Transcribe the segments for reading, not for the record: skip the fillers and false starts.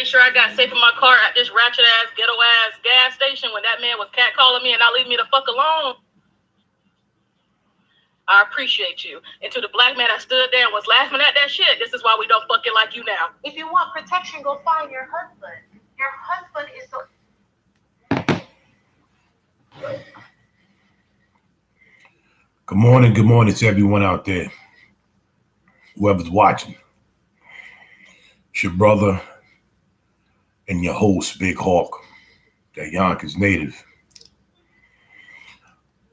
make sure I got safe in my car at this ratchet ass, ghetto ass gas station when that man was catcalling me and not leaving me the fuck alone. I appreciate you. And to the black man that stood there and was laughing at that shit, this is why we don't fucking like you now. If you want protection, go find your husband. Your husband is so... Good morning to everyone out there, whoever's watching. It's your brother and your host, Big Hawk, that Yonkers native.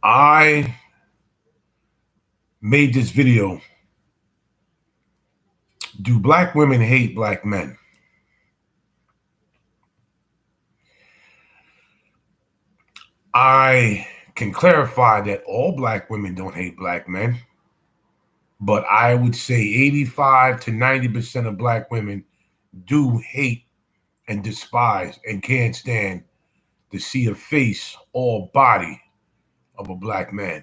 I made this video. Do black women hate black men? I can clarify that all black women don't hate black men, but I would say 85 to 90% of black women do hate and despise and can't stand to see a face or body of a black man.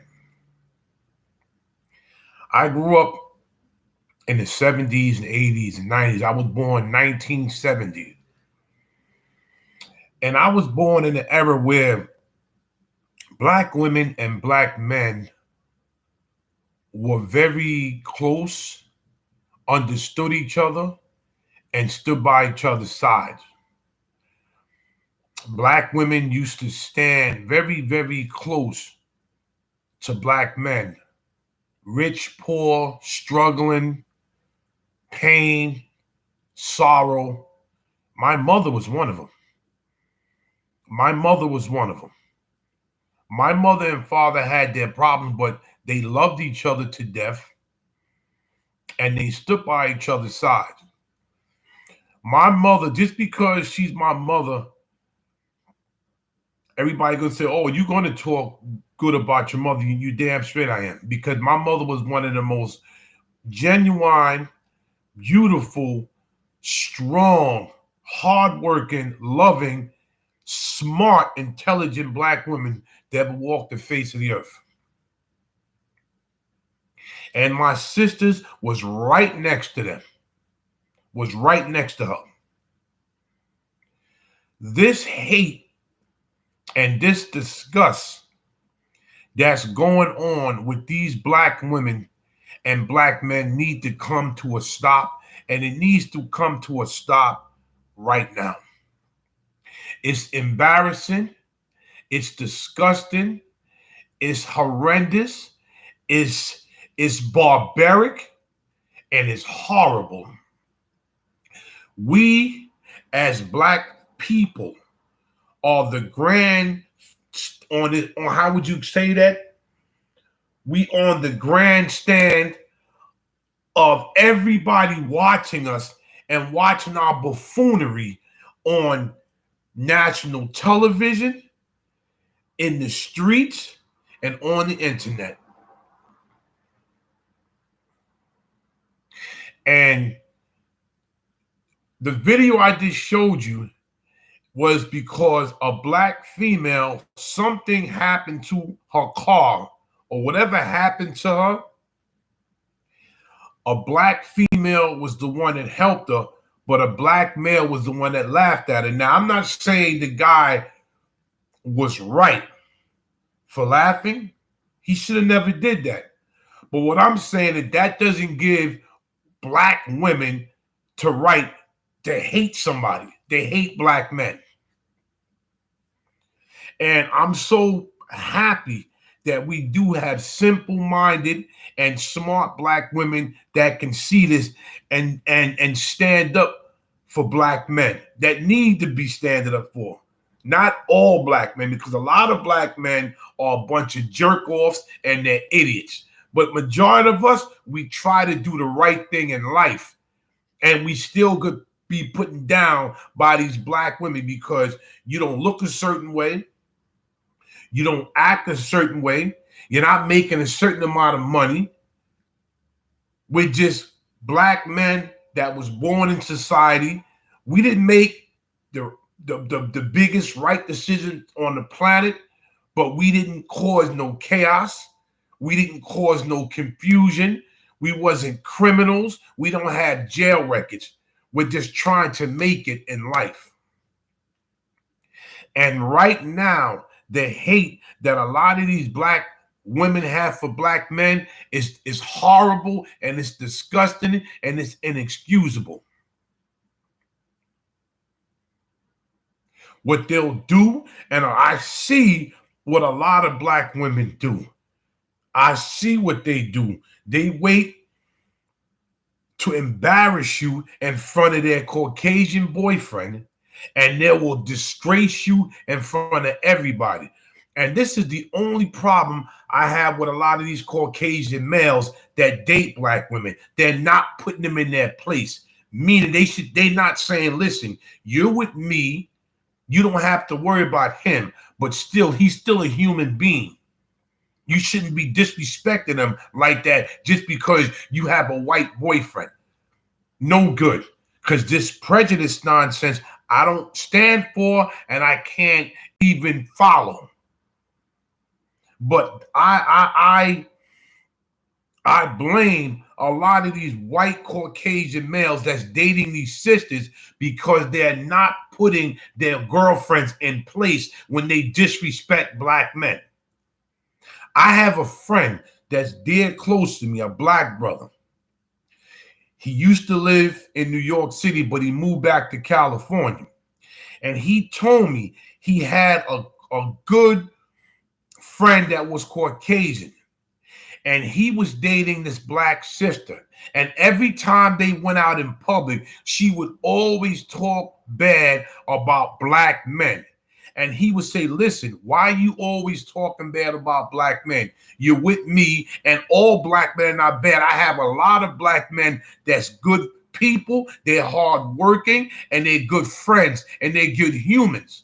I grew up in the 70s and 80s and 90s. I was born 1970. And I was born in an era where black women and black men were very close, understood each other, and stood by each other's sides. Black women used to stand very, very close to black men. Rich, poor, struggling, pain, sorrow. My mother was one of them. My mother and father had their problems, but they loved each other to death, and they stood by each other's sides. My mother, just because she's my mother, everybody gonna say, oh, you're gonna talk good about your mother. You damn straight I am. Because my mother was one of the most genuine, beautiful, strong, hardworking, loving, smart, intelligent black women that ever walked the face of the earth. And my sisters was right next to them, was right next to her. This hate and this disgust that's going on with these black women and black men need to come to a stop, and it needs to come to a stop right now. It's embarrassing, it's disgusting, it's horrendous, it's barbaric, and it's horrible. We as black people are the grand on how would you say that? We on the grandstand of everybody watching us and watching our buffoonery on national television, in the streets, and on the internet. And the video I just showed you was because a black female, something happened to her car or whatever happened to her. A black female was the one that helped her, but a black male was the one that laughed at her. Now, I'm not saying the guy was right for laughing. He should have never did that. But what I'm saying is that doesn't give black women the right to hate somebody. They hate black men. And I'm so happy that we do have simple-minded and smart black women that can see this and stand up for black men that need to be standing up for. Not all black men, because a lot of black men are a bunch of jerk-offs and they're idiots. But majority of us, we try to do the right thing in life. And we still could be put down by these black women because you don't look a certain way. You don't act a certain way. You're not making a certain amount of money. We're just black men that was born in society. We didn't make the biggest right decision on the planet, but we didn't cause no chaos. We didn't cause no confusion. We wasn't criminals. We don't have jail records. with just trying to make it in life. And right now, the hate that a lot of these black women have for black men is horrible, and it's disgusting, and it's inexcusable. What they'll do, and I see what a lot of black women do. I see what they do. They wait to embarrass you in front of their Caucasian boyfriend, and they will disgrace you in front of everybody. And this is the only problem I have with a lot of these Caucasian males that date black women. They're not putting them in their place. Meaning they're not saying, listen, you're with me. You don't have to worry about him, but still, he's still a human being. You shouldn't be disrespecting him like that just because you have a white boyfriend. No good. Because this prejudice nonsense, I don't stand for, and I can't even follow. But I blame a lot of these white Caucasian males that's dating these sisters because they're not putting their girlfriends in place when they disrespect black men. I have a friend that's dear close to me, a black brother. He used to live in New York City, but he moved back to California. And he told me he had a good friend that was Caucasian. And he was dating this black sister. And every time they went out in public, she would always talk bad about black men. And he would say, listen, why are you always talking bad about black men? You're with me, and all black men are not bad. I have a lot of black men that's good people. They're hardworking, and they're good friends, and they're good humans.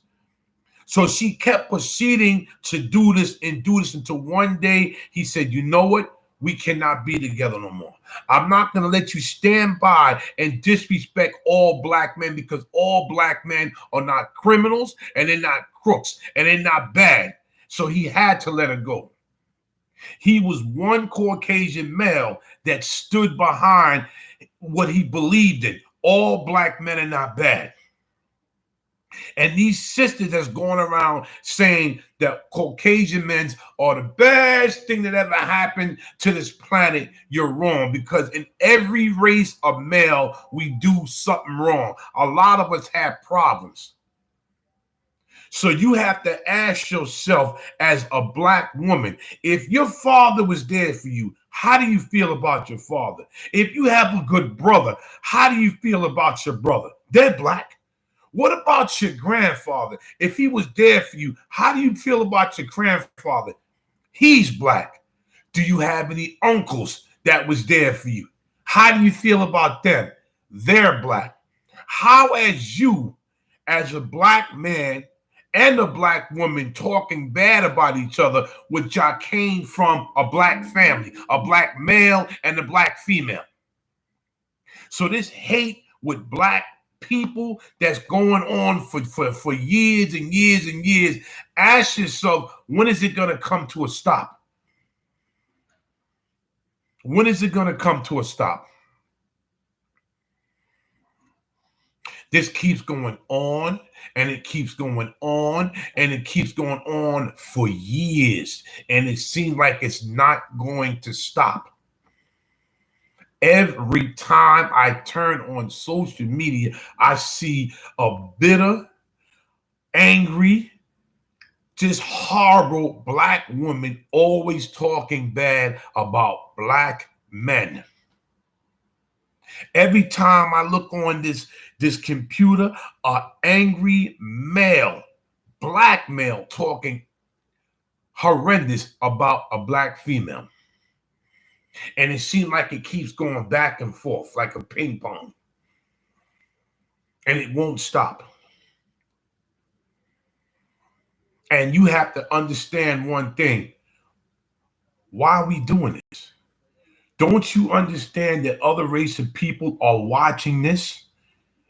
So she kept proceeding to do this until one day he said, you know what? We cannot be together no more. I'm not going to let you stand by and disrespect all black men, because all black men are not criminals, and they're not crooks, and they're not bad. So he had to let her go. He was one Caucasian male that stood behind what he believed in. All black men are not bad. And these sisters that's going around saying that Caucasian men are the best thing that ever happened to this planet, you're wrong. Because in every race of male, we do something wrong. A lot of us have problems. So you have to ask yourself as a black woman, if your father was there for you, how do you feel about your father? If you have a good brother, how do you feel about your brother? They're black. What about your grandfather? If he was there for you, how do you feel about your grandfather? He's black. Do you have any uncles that was there for you? How do you feel about them? They're black. How as you, as a black man and a black woman talking bad about each other, which y'all came from a black family, a black male and a black female. So this hate with black people that's going on for years and years and years, ask yourself, when is it going to come to a stop? When is it going to come to a stop? This keeps going on, and it keeps going on, and it keeps going on for years, and it seems like it's not going to stop. Every time I turn on social media, I see a bitter, angry, just horrible black woman always talking bad about black men. Every time I look on this computer, an angry male, black male talking horrendous about a black female. And it seems like it keeps going back and forth like a ping pong. And it won't stop. And you have to understand one thing. Why are we doing this? Don't you understand that other race of people are watching this?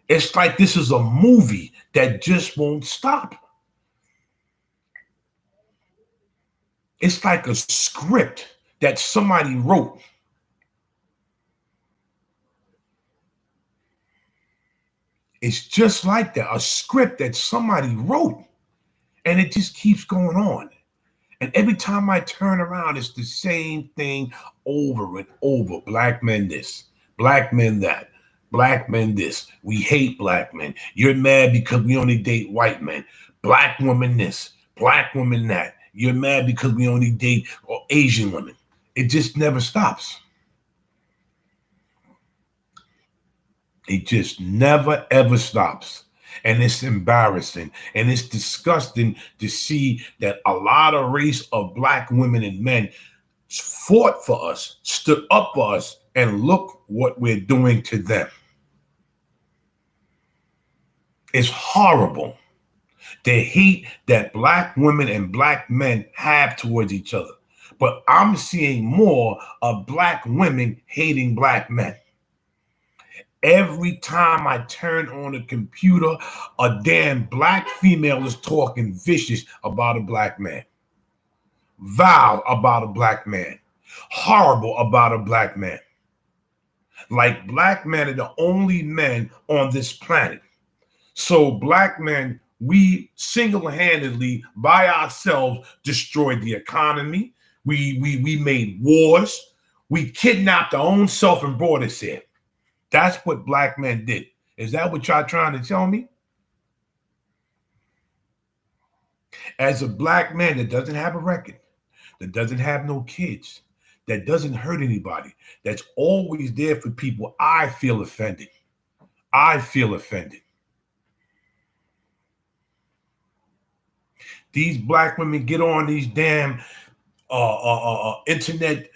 It's like this is a movie that just won't stop. It's like a script that somebody wrote. It's just like that, a script that somebody wrote, and it just keeps going on. And every time I turn around, it's the same thing over and over. Black men this, black men that, black men this. We hate black men. You're mad because we only date white men. Black women this, black women that. You're mad because we only date Asian women. It just never stops. It just never, ever stops. And it's embarrassing. And it's disgusting to see that a lot of race of black women and men fought for us, stood up for us, and look what we're doing to them. It's horrible. The hate that black women and black men have towards each other. But I'm seeing more of black women hating black men. Every time I turn on the computer, a damn black female is talking vicious about a black man. Vile about a black man. Horrible about a black man. Like black men are the only men on this planet. So black men, we single-handedly by ourselves destroyed the economy. We made wars. We kidnapped our own self and brought us here. That's what black men did. Is that what y'all trying to tell me? As a black man that doesn't have a record, that doesn't have no kids, that doesn't hurt anybody, that's always there for people, I feel offended. I feel offended. These black women get on these damn internet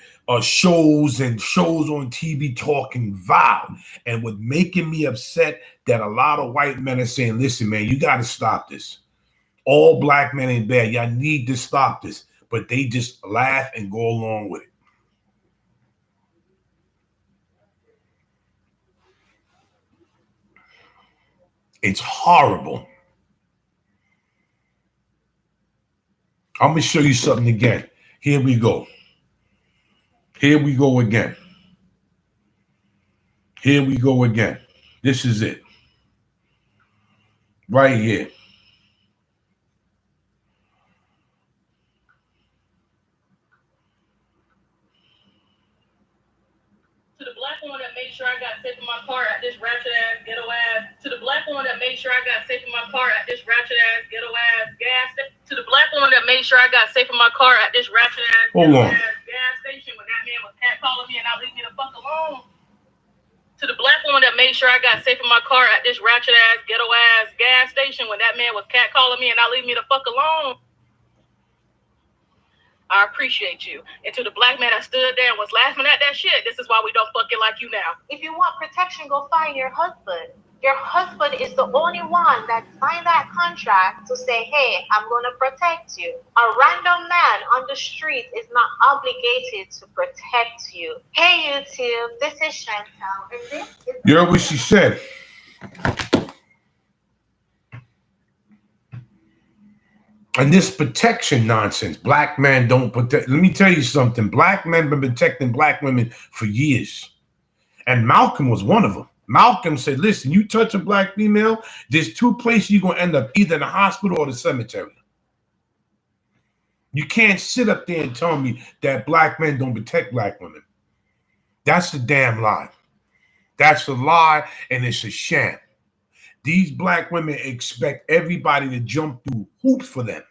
shows and shows on TV talking vile, and what making me upset that a lot of white men are saying, listen, man, you got to stop this. All black men ain't bad. Y'all need to stop this. But they just laugh and go along with it. It's horrible. I'm going to show you something again. Here we go. Here we go again. Here we go again. This is it. Right here. To the black woman that made sure I got safe in my car at this ratchet ass, ghetto ass. To the black woman that made sure I got safe in my car at this ratchet ass, ghetto ass gas station. To the black woman that made sure I got safe in my car at this ratchet ass, ghetto ass gas station when that man was catcalling me and not leave me the fuck alone. To the black woman that made sure I got safe in my car at this ratchet ass, ghetto ass gas station when that man was catcalling me and not leave me the fuck alone. I appreciate you. And to the black man that stood there and was laughing at that shit, this is why we don't fucking like you now. If you want protection, go find your husband. Your husband is the only one that signed that contract to say, hey, I'm going to protect you. A random man on the street is not obligated to protect you. Hey, YouTube, this is Chantel. And this is... You heard what she said. And this protection nonsense, black men don't protect. Let me tell you something. Black men been protecting black women for years. And Malcolm was one of them. Malcolm said, listen, you touch a black female, there's two places you're going to end up, either in the hospital or the cemetery. You can't sit up there and tell me that black men don't protect black women. That's a damn lie. That's a lie, and it's a sham. These black women expect everybody to jump through hoops for them.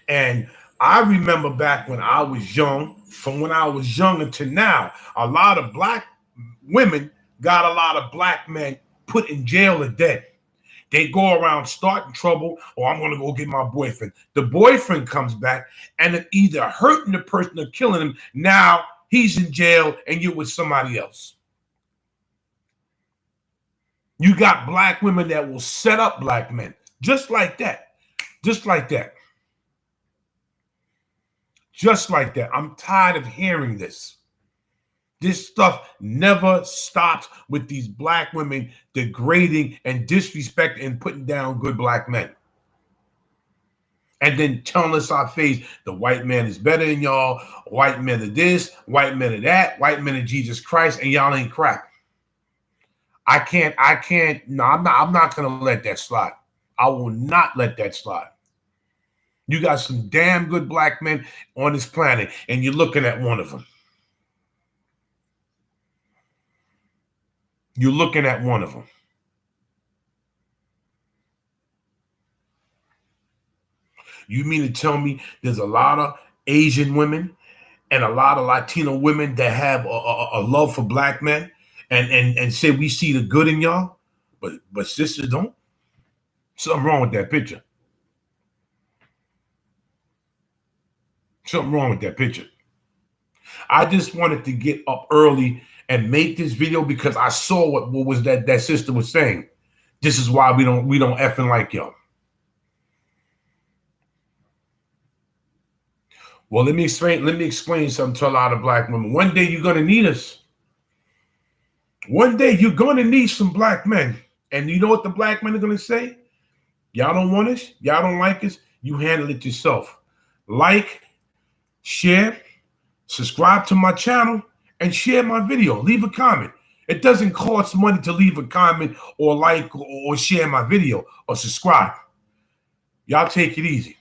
And I remember back when I was young, from when I was young until now, a lot of black women got a lot of black men put in jail or dead. They go around starting trouble, or I'm going to go get my boyfriend. The boyfriend comes back and it either hurting the person or killing him. Now he's in jail and you're with somebody else. You got black women that will set up black men just like that. Just like that. Just like that. I'm tired of hearing this. This stuff never stops with these black women degrading and disrespecting and putting down good black men. And then telling us our face, the white man is better than y'all, white men are this, white men are that, white men are Jesus Christ, and y'all ain't crap. I can't. No, I'm not gonna let that slide. I will not let that slide. You got some damn good black men on this planet, and you're looking at one of them. You're looking at one of them. You mean to tell me there's a lot of Asian women and a lot of Latino women that have a love for black men and say we see the good in y'all, but sisters don't? Something wrong with that picture. Something wrong with that picture. I just wanted to get up early and make this video because I saw what was that sister was saying. This is why we don't effing like y'all. Well, let me explain something to a lot of black women. One day you're gonna need us. One day you're gonna need some black men. And you know what the black men are gonna say? Y'all don't want us, y'all don't like us, you handle it yourself. Like, share, subscribe to my channel, and share my video. Leave a comment. It doesn't cost money to leave a comment or like or share my video or subscribe. Y'all take it easy.